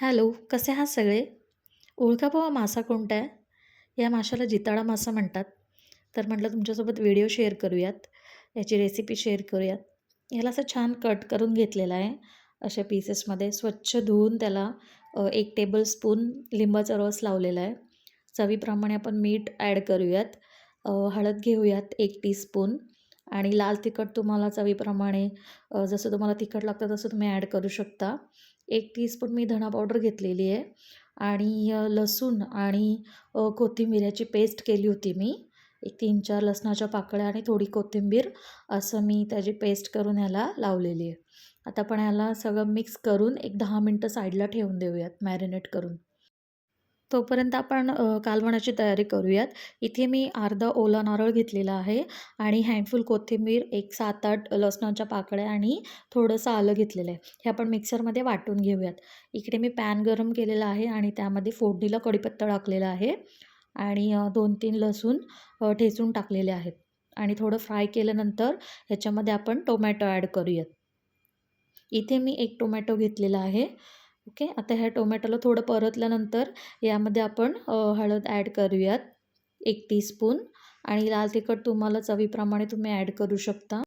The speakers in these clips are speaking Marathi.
हॅलो, कसे आहात सगळे? ओळखा बुवा मासा कोणता आहे? या माशाला जिताडा मासा म्हणतात. तर म्हटलं तुमच्यासोबत व्हिडिओ शेअर करूयात. याची रेसिपी शेअर करूयात. याला असं छान कट करून घेतलेलं आहे. अशा पीसेसमध्ये स्वच्छ धुवून त्याला 1 टेबलस्पून लिंबाचा रस लावलेला आहे. चवीप्रमाणे आपण मीठ ॲड करूयात. हळद घेऊयात 1 टीस्पून आणि लाल तिखट तुम्हाला चवीप्रमाणे जसं तुम्हाला तिखट लागतं तसं तुम्ही ॲड करू शकता. 1 टीस्पून मी धना पावडर घेतलेली आहे आणि लसूण आणि कोथिंबीर याची पेस्ट केली होती मी. एक 3-4 लसणाच्या पाकळ्या आणि थोडी कोथिंबीर असं मी त्याची पेस्ट करून ह्याला लावलेली आहे. आता आपण ह्याला सगळं मिक्स करून एक 10 मिनटं साईडला ठेवून देऊयात मॅरिनेट करून. तोपर्यंत आपण कालवणाची तयारी करूयात. इथे मी अर्धा ओला नारळ घेतलेला आहे आणि हँडफुल कोथिंबीर, एक 7-8 लसणाच्या पाकळ्या आणि थोडंसं आलं घेतलेलं आहे. हे आपण मिक्सरमध्ये वाटून घेऊयात. इकडे मी पॅन गरम केलेला आहे आणि त्यामध्ये फोडणीला कढीपत्ता टाकलेला आहे आणि 2-3 लसूण ठेचून टाकलेले आहेत आणि थोडं फ्राय केल्यानंतर ह्याच्यामध्ये आपण टोमॅटो ॲड करूयात. इथे मी 1 टोमॅटो घेतलेला आहे. ओके. आता ह्या टोमॅटोला थोडं परतल्यानंतर यामध्ये आपण हळद ॲड करूयात 1 टीस्पून आणि लाल तिखट तुम्हाला चवीप्रमाणे तुम्ही ॲड करू शकता.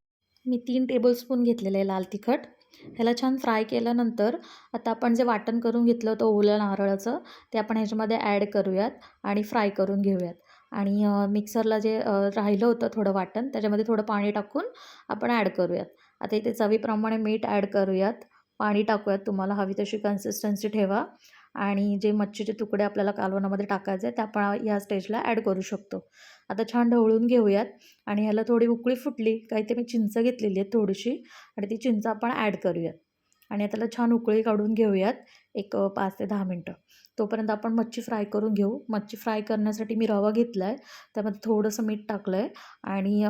मी 3 टेबलस्पून घेतलेलं आहे लाल तिखट. ह्याला छान फ्राय केल्यानंतर आता आपण जे वाटण करून घेतलं होतं ओल्या नारळाचं ते आपण ह्याच्यामध्ये ॲड करूयात आणि फ्राय करून घेऊयात. आणि मिक्सरला जे राहिलं होतं थोडं वाटण त्याच्यामध्ये थोडं पाणी टाकून आपण ॲड करूयात. आता इथे चवीप्रमाणे मीठ ॲड करूयात. पाणी टाकूयात. तुम्हाला हवी तशी कन्सिस्टन्सी ठेवा आणि जे मच्छीचे तुकडे आपल्याला कालवणामध्ये टाकायचे ते आपण या स्टेजला ॲड करू शकतो. आता छान ढवळून घेऊयात आणि ह्याला थोडी उकळी फुटली का इथे मी चिंच घेतलेली आहे थोडीशी आणि ती चिंच आपण ॲड करूयात आणि त्याला छान उकळी काढून घेऊयात एक 5 ते 10 मिनटं. तोपर्यंत आपण मच्छी फ्राय करून घेऊ. मच्छी फ्राय करण्यासाठी मी रवा घेतला आहे. त्यामध्ये थोडंसं मीठ टाकलं आहे आणि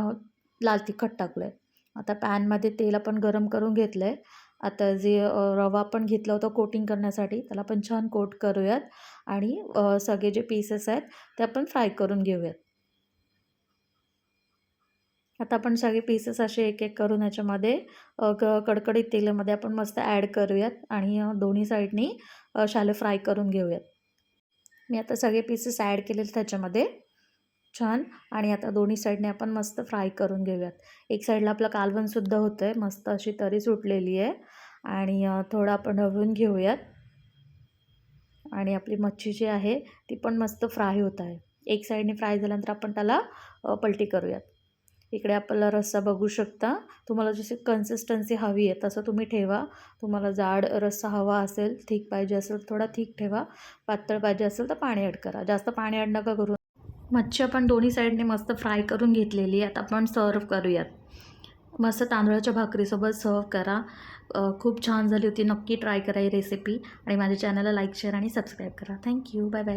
लाल तिखट टाकलं आहे. आता पॅनमध्ये तेल आपण गरम करून घेतलं आहे. आता जे रवा आपण घेतला होता कोटिंग करण्यासाठी त्याला आपण छान कोट करूयात आणि सगळे जे पीसेस आहेत ते आपण फ्राय करून घेऊयात. आता आपण सगळे पीसेस असे एक-एक करून ह्याच्यामध्ये कडकडीत तेलामध्ये आपण मस्त ॲड करूयात आणि दोन्ही साईडनी शॅलो फ्राय करून घेऊयात. मी आता सगळे पीसेस ॲड केलेले त्याच्यामध्ये छान आणि आता दोन्ही साईडने आपण मस्त फ्राय करून घेऊयात. एक साईडला आपलं कालवणसुद्धा होतं आहे. मस्त अशी तरी सुटलेली आहे आणि थोडं आपण ढवळून घेऊयात आणि आपली मच्छी जी आहे ती पण मस्त फ्राय होत आहे. एक साईडने फ्राय झाल्यानंतर आपण त्याला पलटी करूयात. इकडे आपल्याला रस्सा बघू शकता. तुम्हाला जशी कन्सिस्टन्सी हवी आहे तसं तुम्ही ठेवा. तुम्हाला जाड रस्सा हवा असेल, थिक पाहिजे असेल थोडा थिक ठेवा. पातळ पाहिजे असेल तर पाणी ॲड करा. जास्त पाणी ॲड नका करू. मच्छी आपण दोन्ही साईडने मस्त फ्राय करून घेतलेली आहे. आता आपण सर्व्ह करूयात. मस्त तांदळाच्या भाकरीसोबत सर्व्ह करा. खूप छान झाली होती. नक्की ट्राय करा ही रेसिपी आणि माझ्या चॅनलला लाईक, शेअर आणि सबस्क्राईब करा. थँक्यू. Bye bye.